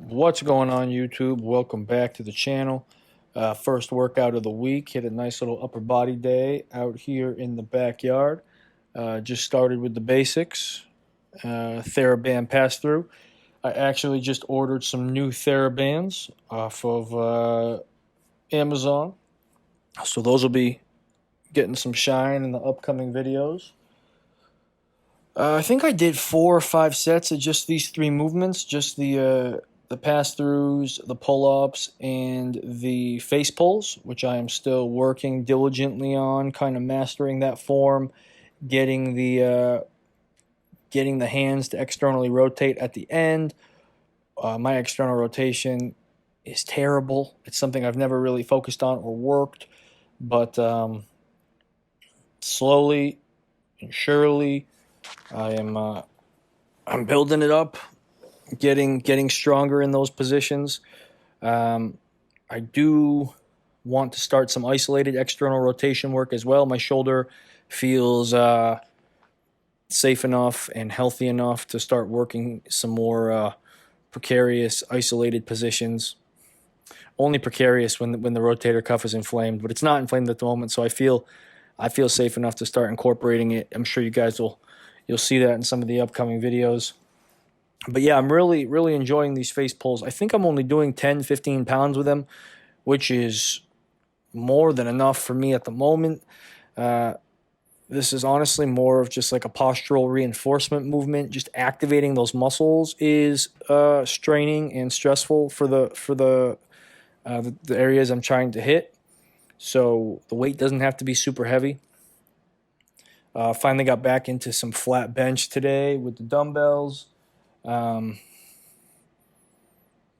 What's going on, YouTube? Welcome back to the channel. First workout of the week. Hit a nice little upper body day out here in the backyard. Just started with the basics. TheraBand pass through. I actually just ordered some new TheraBands off of Amazon. So those will be getting some shine in the upcoming videos. I think I did 4 or 5 sets of just these three movements, just the pass-throughs, the pull-ups, and the face pulls, which I am still working diligently on, kind of mastering that form, getting the hands to externally rotate at the end. My external rotation is terrible. It's something I've never really focused on or worked, but slowly and surely, I'm building it up, getting stronger in those positions. I do want to start some isolated external rotation work as well. My shoulder feels safe enough and healthy enough to start working some more precarious isolated positions. Only precarious when the rotator cuff is inflamed, but it's not inflamed at the moment, so I feel safe enough to start incorporating it. I'm sure you guys you'll see that in some of the upcoming videos. But yeah, I'm really enjoying these face pulls. I think I'm only doing 10, 15 pounds with them, which is more than enough for me at the moment. This is honestly more of just like a postural reinforcement movement. Just activating those muscles is straining and stressful for the areas I'm trying to hit. So the weight doesn't have to be super heavy. Finally got back into some flat bench today with the dumbbells.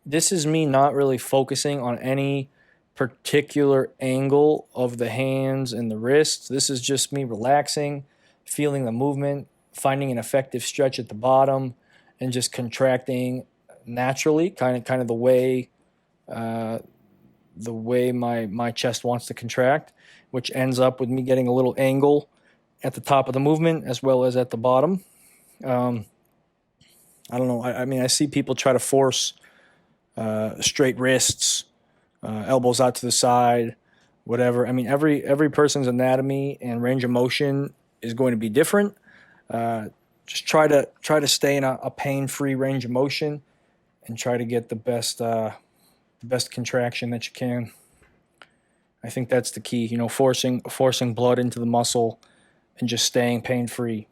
This is me not really focusing on any particular angle of the hands and the wrists. This is just me relaxing, feeling the movement, finding an effective stretch at the bottom, and just contracting naturally, kind of the way my chest wants to contract, which ends up with me getting a little angle at the top of the movement as well as at the bottom. I don't know. I mean, I see people try to force straight wrists, elbows out to the side, whatever. I mean, every person's anatomy and range of motion is going to be different. Just try to stay in a pain-free range of motion and try to get the best contraction that you can. I think that's the key. You know, forcing blood into the muscle and just staying pain-free.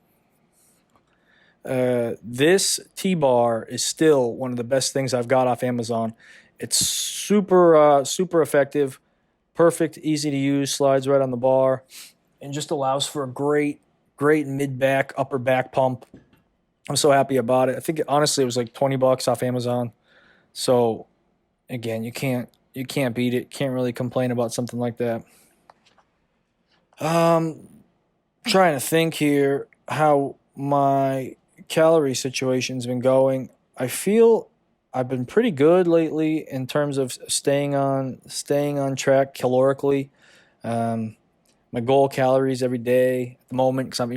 This T-bar is still one of the best things I've got off Amazon. It's super effective, perfect, easy to use, slides right on the bar, and just allows for a great mid-back, upper back pump. I'm so happy about it. I think honestly it was like $20 off Amazon. So again, you can't beat it. Can't really complain about something like that. Trying to think here how my calorie situation's been going. I feel I've been pretty good lately in terms of staying on track calorically. My goal calories every day at the moment, because I'm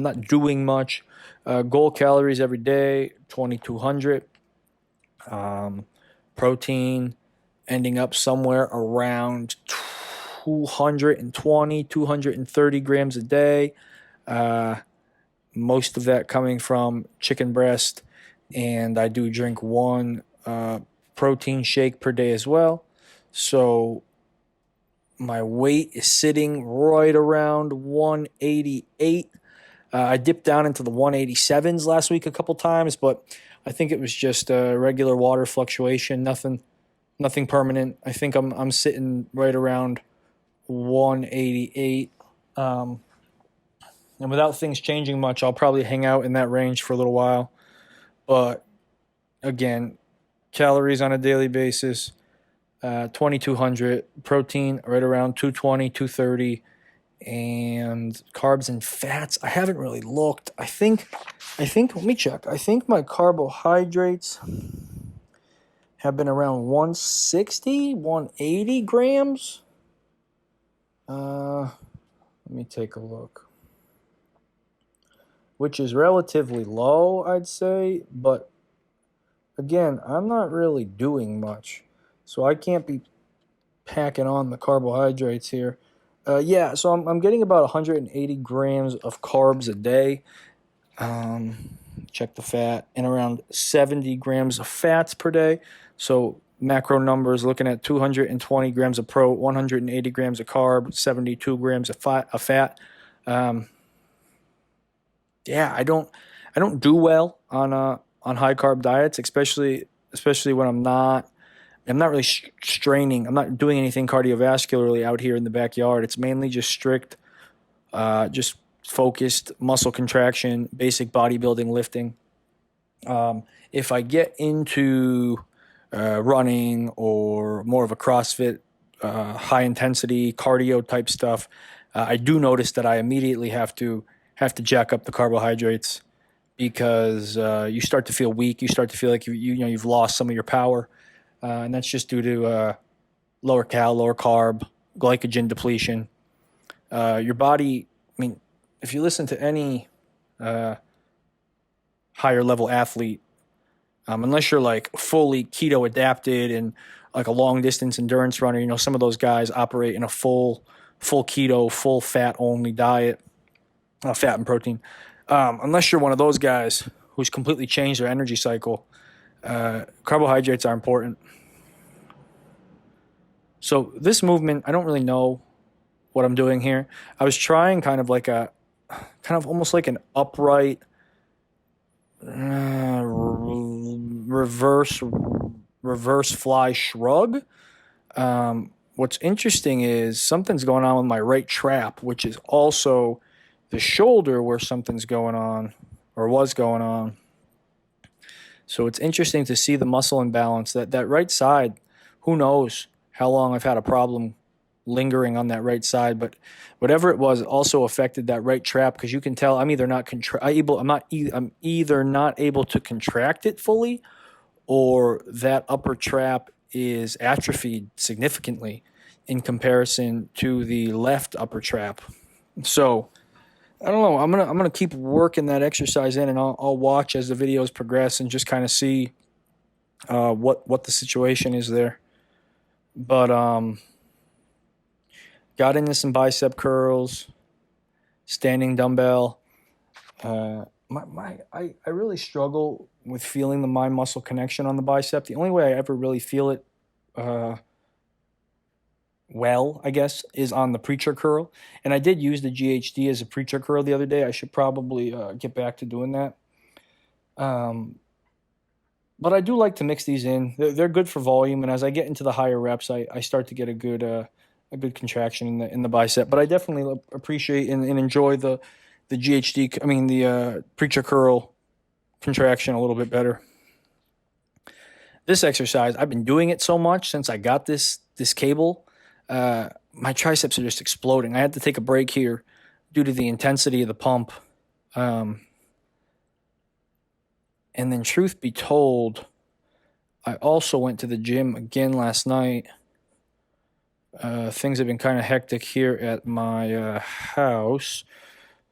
not doing much. Goal calories every day, 2,200. Protein ending up somewhere around 220, 230 grams a day. Most of that coming from chicken breast, and I do drink one protein shake per day as well. So my weight is sitting right around 188. I dipped down into the 187s last week a couple times, but I think it was just a regular water fluctuation, nothing permanent. I think I'm sitting right around 188. And without things changing much, I'll probably hang out in that range for a little while. But again, calories on a daily basis, 2,200. Protein right around 220, 230. And carbs and fats, I haven't really looked. I think, let me check. I think my carbohydrates have been around 160, 180 grams. Let me take a look. Which is relatively low, I'd say, but again, I'm not really doing much, so I can't be packing on the carbohydrates here. Yeah, so I'm getting about 180 grams of carbs a day. Check the fat, and around 70 grams of fats per day. So macro numbers looking at 220 grams of pro, 180 grams of carb, 72 grams of fat. Um, yeah, I don't do well on high carb diets, especially when I'm not really straining. I'm not doing anything cardiovascularly out here in the backyard. It's mainly just strict, just focused muscle contraction, basic bodybuilding, lifting. If I get into running or more of a CrossFit, high intensity cardio type stuff, I do notice that I immediately have to jack up the carbohydrates because you start to feel weak. You start to feel like you've lost some of your power, and that's just due to lower cal, lower carb, glycogen depletion. Your body, I mean, if you listen to any uh, higher level athlete, unless you're like fully keto adapted and like a long distance endurance runner, some of those guys operate in a full keto, full fat only diet, fat and protein. Unless you're one of those guys who's completely changed their energy cycle, carbohydrates are important. So this movement, I don't really know what I'm doing here. I was trying kind of almost like an upright reverse reverse fly shrug. What's interesting is something's going on with my right trap, which is also the shoulder where something's going on or was going on. So it's interesting to see the muscle imbalance. That right side, who knows how long I've had a problem lingering on that right side, but whatever it was also affected that right trap because you can tell I'm either not I'm either not able to contract it fully, or that upper trap is atrophied significantly in comparison to the left upper trap. So I don't know. I'm gonna keep working that exercise in, and I'll watch as the videos progress and just kind of see what the situation is there. But got into some bicep curls, standing dumbbell. I really struggle with feeling the mind muscle connection on the bicep. The only way I ever really feel it uh, well, I guess, is on the preacher curl. And I did use the GHD as a preacher curl the other day. I should probably get back to doing that. Um, but I do like to mix these in. They're good for volume, and as I get into the higher reps, I start to get a good contraction in the bicep. But I definitely appreciate and enjoy the GHD. I mean the preacher curl contraction a little bit better. This exercise, I've been doing it so much since I got this cable. My triceps are just exploding. I had to take a break here due to the intensity of the pump. Um, and then, truth be told, I also went to the gym again last night. Things have been kind of hectic here at my house.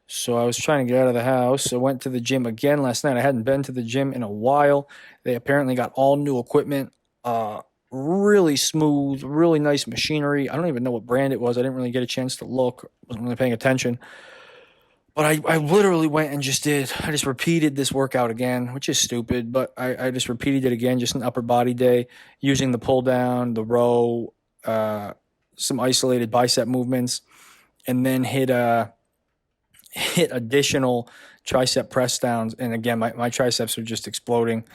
So I was trying to get out of the house. I went to the gym again last night. I hadn't been to the gym in a while. They apparently got all new equipment. Really smooth, really nice machinery. I don't even know what brand it was. I didn't really get a chance to look. Wasn't really paying attention. But I literally went and I just repeated this workout again, which is stupid, but I just repeated it again, just an upper body day, using the pull down, the row, some isolated bicep movements, and then hit additional tricep press downs. And again, my triceps are just exploding.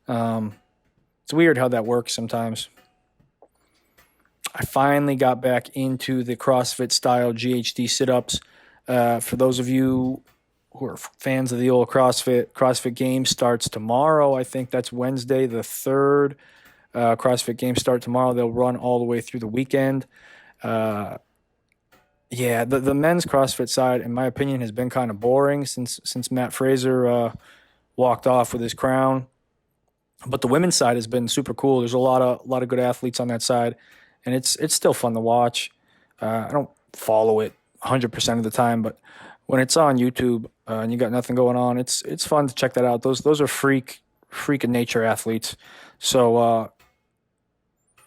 It's weird how that works sometimes. I finally got back into the CrossFit style GHD sit ups. For those of you who are fans of the old CrossFit Games starts tomorrow. I think that's Wednesday the 3rd. CrossFit Games start tomorrow. They'll run all the way through the weekend. Yeah, the men's CrossFit side, in my opinion, has been kind of boring since Matt Fraser walked off with his crown. But the women's side has been super cool. There's a lot of good athletes on that side, and it's still fun to watch. I don't follow it 100% of the time, but when it's on YouTube and you got nothing going on, it's fun to check that out. Those are freak of nature athletes. So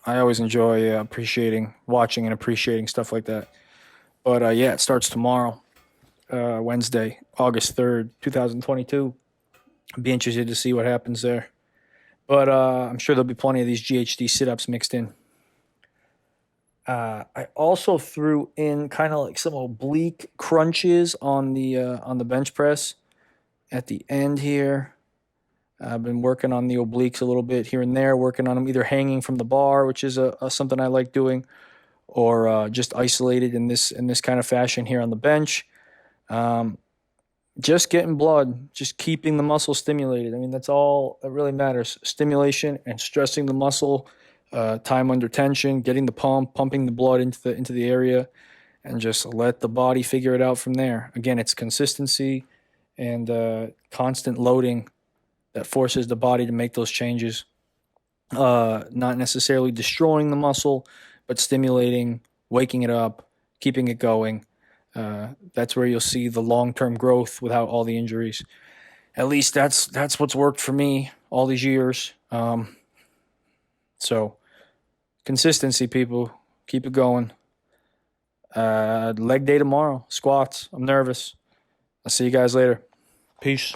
I always enjoy watching and appreciating stuff like that. But yeah, it starts tomorrow, Wednesday, August 3rd, 2022. I'd be interested to see what happens there. But I'm sure there'll be plenty of these GHD sit-ups mixed in. I also threw in kind of like some oblique crunches on the bench press at the end here. I've been working on the obliques a little bit here and there, working on them either hanging from the bar, which is something I like doing, or just isolated in this kind of fashion here on the bench. Just getting blood, just keeping the muscle stimulated. I mean, that's all that really matters. Stimulation and stressing the muscle, time under tension, getting the pumping the blood into the area, and just let the body figure it out from there. Again, it's consistency and constant loading that forces the body to make those changes. Not necessarily destroying the muscle, but stimulating, waking it up, keeping it going. That's where you'll see the long-term growth without all the injuries. At least that's what's worked for me all these years. So consistency, people, keep it going. Leg day tomorrow, squats. I'm nervous. I'll see you guys later. Peace.